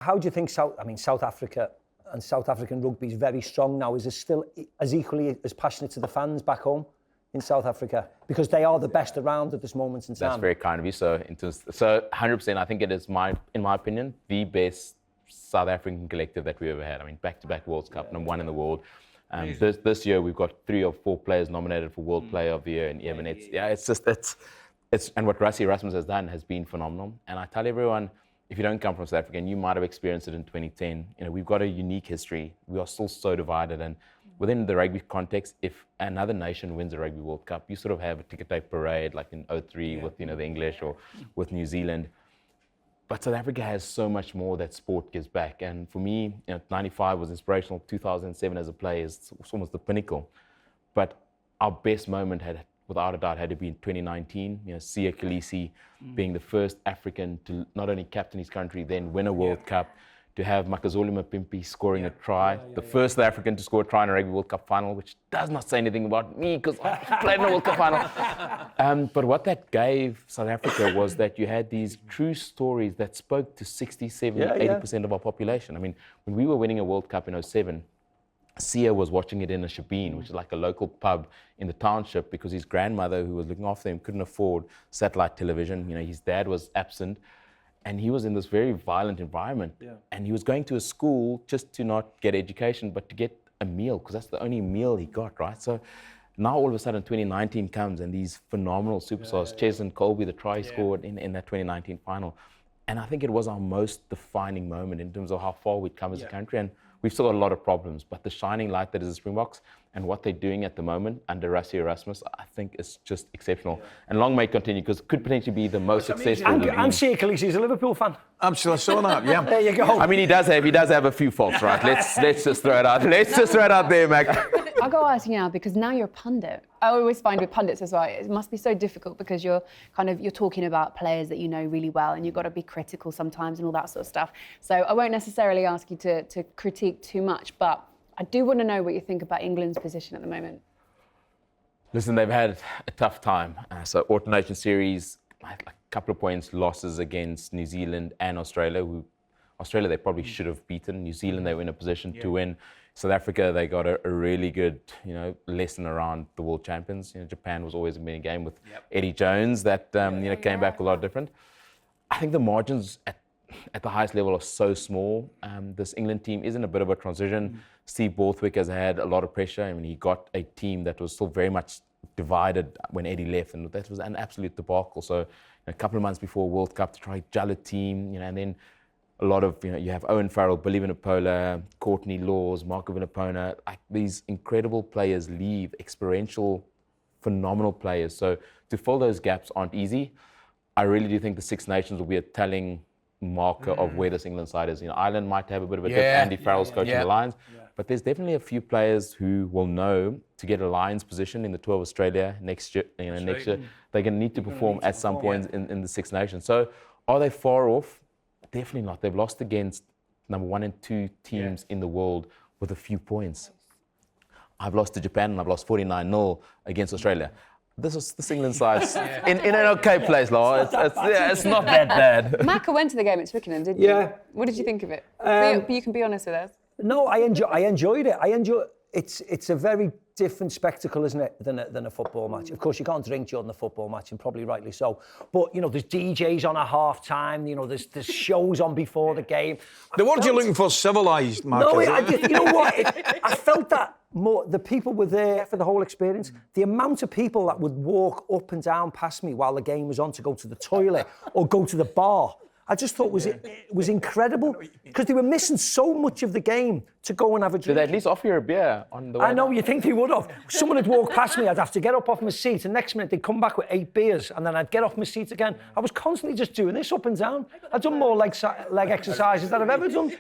How do you think South Africa and South African rugby is very strong now? Is it still as equally as passionate to the fans back home in South Africa? Because they are the best around at this moment in time. That's very kind of you. So 100%, I think it is, in my opinion, the best South African collective that we ever had. I mean, back-to-back World Cup, number one in the world. This year we've got 3 or 4 players nominated for World Player of the Year in Yemen. It's and what Rassie Erasmus has done has been phenomenal. And I tell everyone, if you don't come from South Africa, and you might have experienced it in 2010, we've got a unique history. We are still so divided, and within the rugby context, if another nation wins a Rugby World Cup, you sort of have a ticker tape parade like in 2003 with the English or with New Zealand. But South Africa has so much more that sport gives back. And for me, 95 was inspirational. 2007 as a player is almost the pinnacle. But our best moment without a doubt, had to be in 2019. Siya Kolisi being the first African to not only captain his country, then win a World Cup, to have Makazole Mapimpi scoring a try, the first South African to score a try in a Rugby World Cup final, which does not say anything about me because I played in a World Cup final. But what that gave South Africa was that you had these true stories that spoke to 60, 70, 80% of our population. I mean, when we were winning a World Cup in 2007, Siya was watching it in a Shabin, which is like a local pub in the township, because his grandmother, who was looking after him, couldn't afford satellite television. His dad was absent, and he was in this very violent environment. And he was going to a school just to not get education, but to get a meal, because that's the only meal he got, right? So now all of a sudden 2019 comes, and these phenomenal superstars, Cheslin Colby, the try he scored in that 2019 final. And I think it was our most defining moment in terms of how far we'd come as a country. And we've still got a lot of problems, but the shining light that is the Springboks and what they're doing at the moment under Rassie Erasmus, I think is just exceptional. And long may it continue, because it could potentially be the most successful. And Siya Kolisi is a Liverpool fan. Absolutely, I saw that. Yeah. There you go. I mean, he does have a few faults, right? Let's just throw it out. Let's just throw it out there, Mac. I'll go ask you now, because now you're a pundit. I always find with pundits as well, it must be so difficult, because you're talking about players that you know really well, and you've got to be critical sometimes and all that sort of stuff. So I won't necessarily ask you to critique too much, but I do want to know what you think about England's position at the moment. Listen, they've had a tough time. So Automation Series, a couple of points losses against New Zealand and Australia. Australia they probably should have beaten. New Zealand they were in a position to win. South Africa, they got a really good, lesson around the world champions. Japan was always a mini game with Eddie Jones that came back a lot different. I think the margins at the highest level are so small. This England team is in a bit of a transition. Steve Borthwick has had a lot of pressure. I mean, he got a team that was still very much divided when Eddie left, and that was an absolute debacle. So a couple of months before World Cup to try gel a team, and then a lot of, you have Owen Farrell, Billy Vunipola, Courtney Laws, Marco Vunapona, these incredible players leave, experiential, phenomenal players. So to fill those gaps aren't easy. I really do think the Six Nations will be a telling marker of where this England side is. Ireland might have a bit of a dip. Andy Farrell's coaching the Lions. But there's definitely a few players who will know to get a Lions position in the tour of Australia next year. Next year they're going to need to perform at some point in the Six Nations. So are they far off? Definitely not. They've lost against number 1 and 2 teams in the world with a few points. I've lost to Japan, and I've lost 49-0 against Australia. This England side in an okay place, Laura. It's not that bad. Maka went to the game at Twickenham, didn't you? Yeah. What did you think of it? But you can be honest with us. No, I enjoyed it. It's a very different spectacle, isn't it, than a football match. Of course, you can't drink during the football match, and probably rightly so. But there's DJs on at half time. There's shows on before the game. The word you're looking for, civilised, Mark. No, you know what? I felt that more. The people were there for the whole experience. The amount of people that would walk up and down past me while the game was on to go to the toilet or go to the bar, I just thought it was incredible, because they were missing so much of the game to go and have a drink. Did they at least offer you a beer on the way? I know, you think they would have. Someone would walk past me, I'd have to get up off my seat, and next minute they'd come back with 8 beers, and then I'd get off my seat again. I was constantly just doing this up and down. I've done more leg exercises than I've ever done.